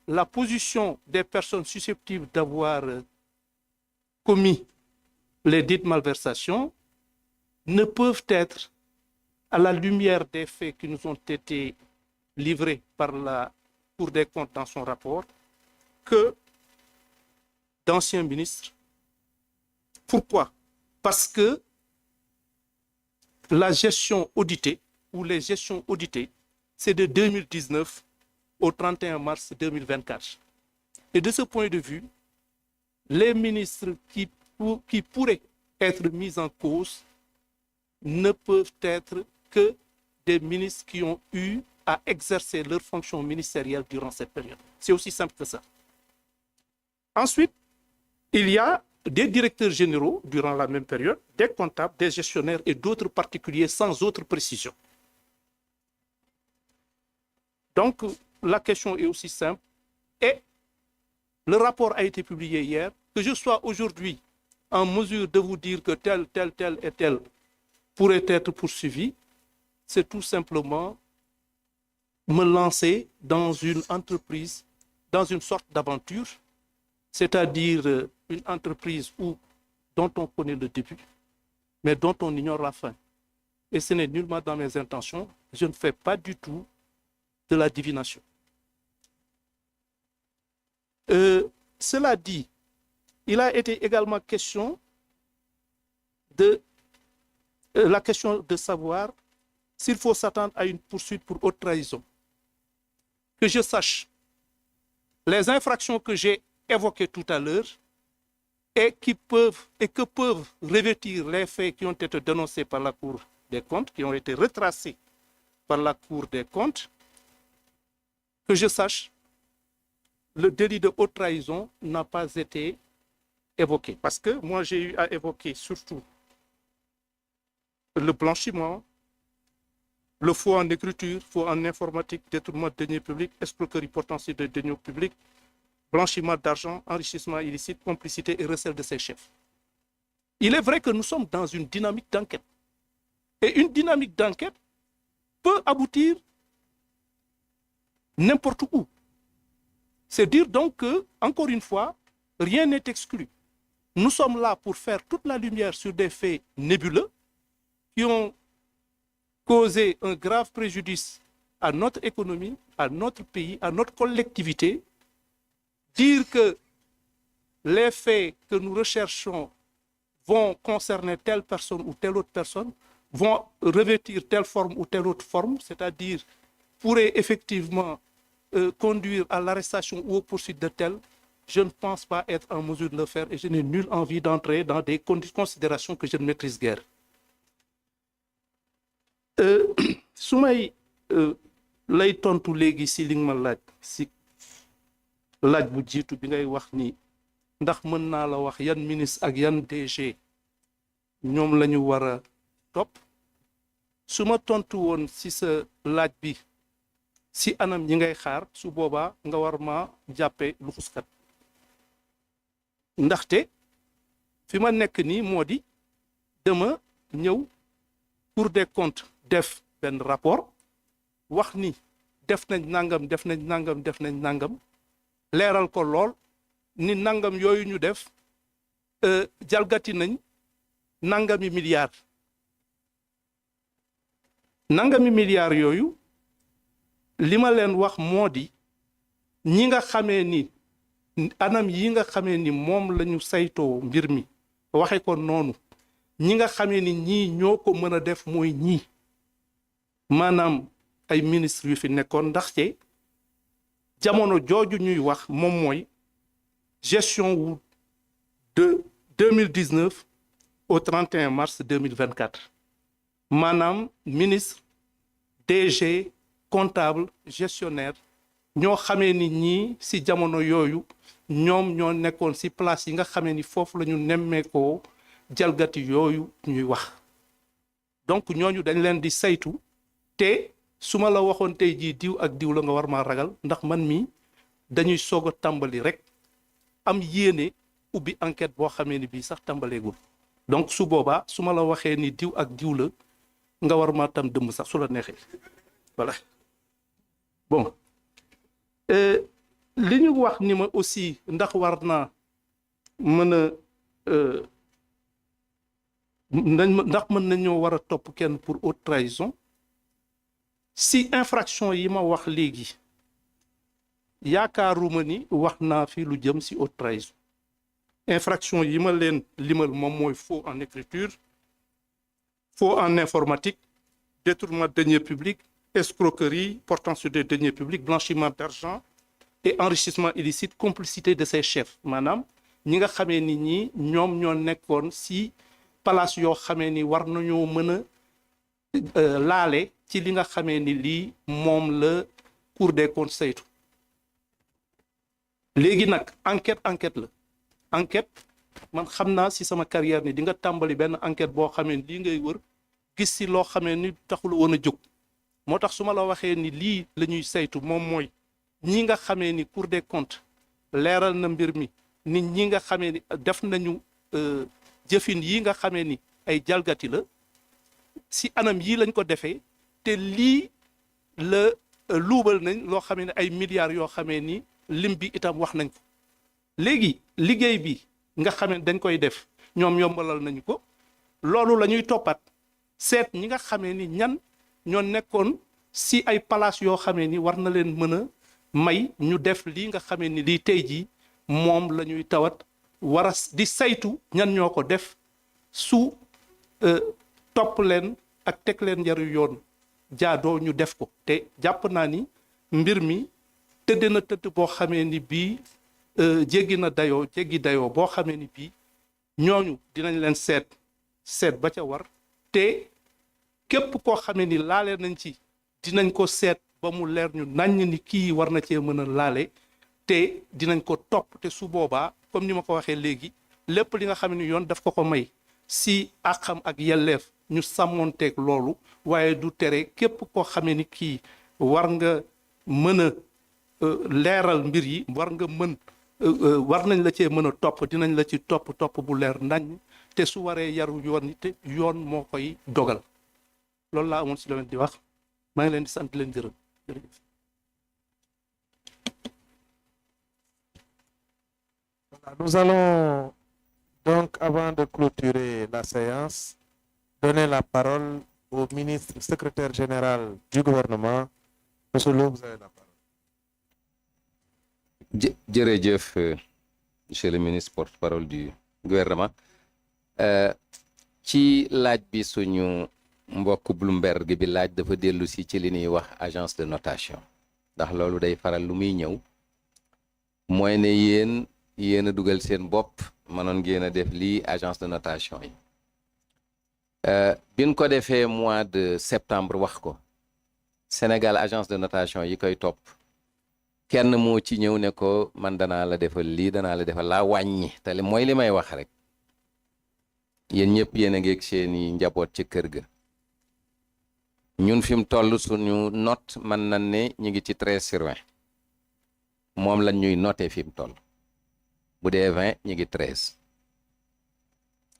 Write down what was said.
la position des personnes susceptibles d'avoir commis les dites malversations ne peuvent être, à la lumière des faits qui nous ont été livrés par la Cour des comptes dans son rapport, que d'anciens ministres. Pourquoi? Parce que la gestion auditée, ou les gestions auditées, c'est de 2019 au 31 mars 2024. Et de ce point de vue, les ministres qui pourraient être mis en cause ne peuvent être que des ministres qui ont eu à exercer leur fonction ministérielle durant cette période. C'est aussi simple que ça. Ensuite, il y a des directeurs généraux durant la même période, des comptables, des gestionnaires et d'autres particuliers sans autre précision. Donc, la question est aussi simple. Et le rapport a été publié hier. Que je sois aujourd'hui en mesure de vous dire que tel et tel pourrait être poursuivi, c'est tout simplement me lancer dans une entreprise, dans une sorte d'aventure, c'est-à-dire une entreprise dont on connaît le début, mais dont on ignore la fin. Et ce n'est nullement dans mes intentions. Je ne fais pas du tout de la divination. Cela dit, il a été également question de la question de savoir s'il faut s'attendre à une poursuite pour haute trahison. Que je sache, les infractions que j'ai évoquées tout à l'heure et que peuvent revêtir les faits qui ont été dénoncés par la Cour des comptes, qui ont été retracés par la Cour des comptes, que je sache, le délit de haute trahison n'a pas été évoqué. Parce que moi, j'ai eu à évoquer surtout le blanchiment, le faux en écriture, faux en informatique, détournement de deniers publics, escroquerie portant sur des deniers publics, blanchiment d'argent, enrichissement illicite, complicité et recel de ses chefs. Il est vrai que nous sommes dans une dynamique d'enquête. Et une dynamique d'enquête peut aboutir n'importe où. C'est dire donc que, encore une fois, rien n'est exclu. Nous sommes là pour faire toute la lumière sur des faits nébuleux qui ont causé un grave préjudice à notre économie, à notre pays, à notre collectivité. Dire que les faits que nous recherchons vont concerner telle personne ou telle autre personne, vont revêtir telle forme ou telle autre forme, c'est-à-dire pourraient effectivement conduire à l'arrestation ou aux poursuites de tel, je ne pense pas être en mesure de le faire et je n'ai nulle envie d'entrer dans des considérations que je ne maîtrise guère. su may lay tontu léegi si li nga ma laaj si laaj bu jiitu bi ngay wax ni ndax mën naa la wax yan ministre ak yan DG ñoom la ñu war a topp su ma tontu woon si sa laaj bi si anam yi ngay xaar su boobaa nga war ma jàppe luxuskat ndaxte fi ma nekk nii moo di dama ñëw Cour des comptes def benn rapport wax ni def nañ nangam def nañ nangam def nañ nangam leeral ko lool ni nangam yooyu ñu def jalgati nañ nangami milliards yooyu li ma leen wax moo di ñi nga xamee ni anam yi nga xamee ni moom la ñu saytoo mbir mi waxe ko noonu ñi nga xamee ni ñii ñoo ko mën a def mooy ñii maanaam ay ministres yu fi nekkoon ndaxte jamono jooju ñuy wax moom mooy gestion wu de 2019 au 31 mars 2024 maanaam ministre DG comptable gestionnaire ñoo xamee ni ñii si jamono yooyu ñoom ñoo nekkoon si place yi nga xamee ni foofu la ñu nemmeekoo jalgati yooyu ñuy wax donc ñooñu dañ leen di saytu te su ma la waxoon tey jii diw ak diw la nga war maa ragal ndax man mii dañuy soog a tàmbali rek am yéene ubbi enquête boo xamee ni bii sax tàmbaleegul donc su boobaa su ma la waxee ni diw ak diw la nga war maa tam dëmm sax su la neexee voilà bon li ñu wax ni ma aussi ndax war naa mën a ndax mën nañoo war a topp kenn pour haute trahison si infraction yi ma wax léegi yaakaaruma ni wax naa fi lu jëm si haute trahison infraction yi ma leen limal moom mooy faux en écriture, faux en informatique, détournement de deniers publics, escroquerie portant sur des deniers publics, blanchiment d'argent et enrichissement illicite, complicité de ses chefs maanaam ñi nga xamee ni ñi ñoom ñoo nekkoon si palace yoo xamee ni war nañoo mën a laale ci li nga xamee ni lii moom la Cour des comptes saytu léegi nag enquête la enquête man xam naa si sama carrière ni di nga tàmbali benn enquête boo xamee ni lii ngay wër gis si loo xamee ni taxul woon a jóg moo tax su ma la waxee ni lii la ñuy saytu moom mooy ñi nga xamee ni Cour des comptes leeral na mbir mi nit ñi nga xamee ni def nañu jëfin yi nga xamee ni ay jalgati la si anam yii lañ ko defee te lii la luubal nañ loo xamee ni ay milliards yoo xamee ni lim bi itam wax nañ ko léegi liggéey bi nga xamee dañ koy def ñoom yombalal nañu ko loolu la ñuy toppat seet ñi nga xamee ni ñan ñoo nekkoon si ay palace yoo xamee ni war na leen mën a may ñu def lii nga xamee ni lii tey jii moom la ñuy tawat war a di saytu ñan ñoo ko def su topp leen ak teg leen njaru yoon jaadoo ñu def ko te jàpp naa ni mbir mi tëdd na tëdd boo xamee ni bii jéggi dayoo boo xamee ni bii ñooñu dinañ leen seet ba ca war te képp koo xamee ni laale nañ ci dinañ ko seet ba mu leer ñu naññ ni kii war na cee mën a laale te dinañ ko topp te su boobaa comme ni ma ko waxee léegi lépp li nga xam ne yoon daf ko may si àqam ak yelleef ñu sàmmoonteeg loolu waaye du tere képp koo xamee ni kii war nga mën a leeral mbir yi war nañ la cee mën a topp dinañ la ci topp bu leer nañ te su waree yaru yoon te yoon moo koy dogal loolu laa amoon si la di wax maa ngi leen di sant leen gërëm jërëjëf. Voilà, nous allons donc, avant de clôturer la séance, donner la parole au ministre secrétaire général du gouvernement. Monsieur Lo, vous avez la parole. Jërëjëf, monsieur le ministre porte-parole du gouvernement. Ci laaj bi suñu mbokk Bloomberg bi laaj dafa dellu si ci li ñuy wax agence de notation ndax loolu day faral lu muy ñëw mooy ne yéen a dugal seen bopp mënoon ngeen a def lii agence de notation yi biñ ko defee mois de septembre wax ko Sénégal agence de notation yi koy topp kenn moo ci ñëw ne ko man danaa la defal lii danaa la defal laa wàññi te mooy li may wax rek yéen ñëpp yéen a ngeeg seeni njaboot ci kër ga ñun fi mu toll suñu note mën nañ ne ñu ngi ci 13/20 moom lañ ñuy noté fi mu toll bu dee 20 ñu ngi 13